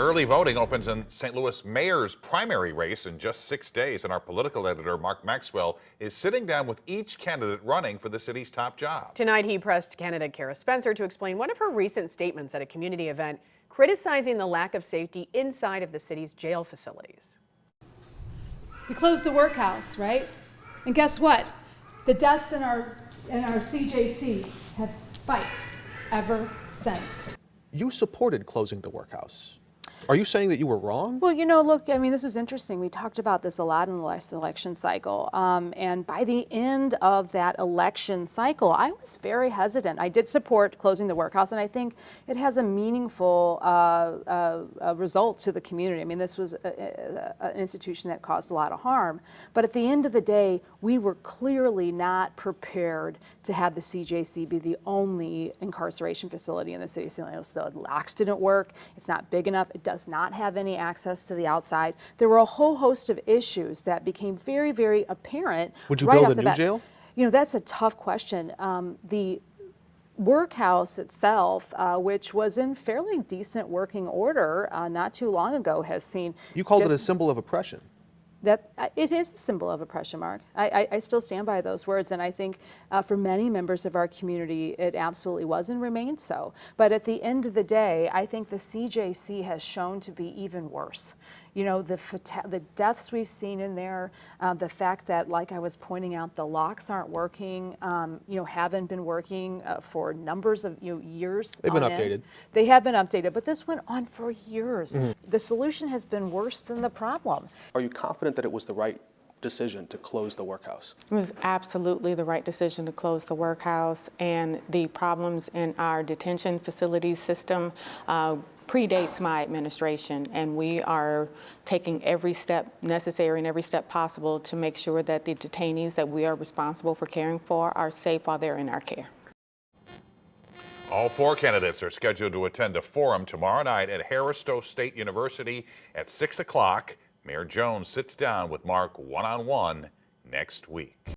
Early voting opens in St. Louis mayor's primary race in just 6 days, and our political editor, Mark Maxwell, is sitting down with each candidate running for the city's top job. Tonight, he pressed candidate Cara Spencer to explain one of her recent statements at a community event criticizing the lack of safety inside of the city's jail facilities. We closed the workhouse, right? And guess what? The deaths in our CJC have spiked ever since. You supported closing the workhouse. Are you saying that you were wrong? Well, you know, look, I mean, this was interesting. We talked about this a lot in the last election cycle. And by the end of that election cycle, I was very hesitant. I did support closing the workhouse, and I think it has a meaningful result to the community. I mean, this was an institution that caused a lot of harm. But at the end of the day, we were clearly not prepared to have the CJC be the only incarceration facility in the city of St. Louis. The locks didn't work. It's not big enough. It does not have any access to the outside. There were a whole host of issues that became very, very apparent. Would you right build off a the new bat. jail? You know, that's a tough question. The workhouse itself, which was in fairly decent working order not too long ago, has seen— You called it a symbol of oppression. That it is a symbol of oppression, Mark. I still stand by those words, and I think for many members of our community, it absolutely was and remains so. But at the end of the day, I think the CJC has shown to be even worse. You know, the deaths we've seen in there, the fact that, like I was pointing out, the locks aren't working, you know, haven't been working for numbers of years. They've been updated. They have been updated, but this went on for years. The solution has been worse than the problem. Are you confident that it was the right decision to close the workhouse? It was absolutely the right decision to close the workhouse, and the problems in our detention facilities system predates my administration, and we are taking every step necessary and every step possible to make sure that the detainees that we are responsible for caring for are safe while they're in our care. All 4 candidates are scheduled to attend a forum tomorrow night at Harris-Stowe State University at 6 o'clock. Mayor Jones sits down with Mark one-on-one next week.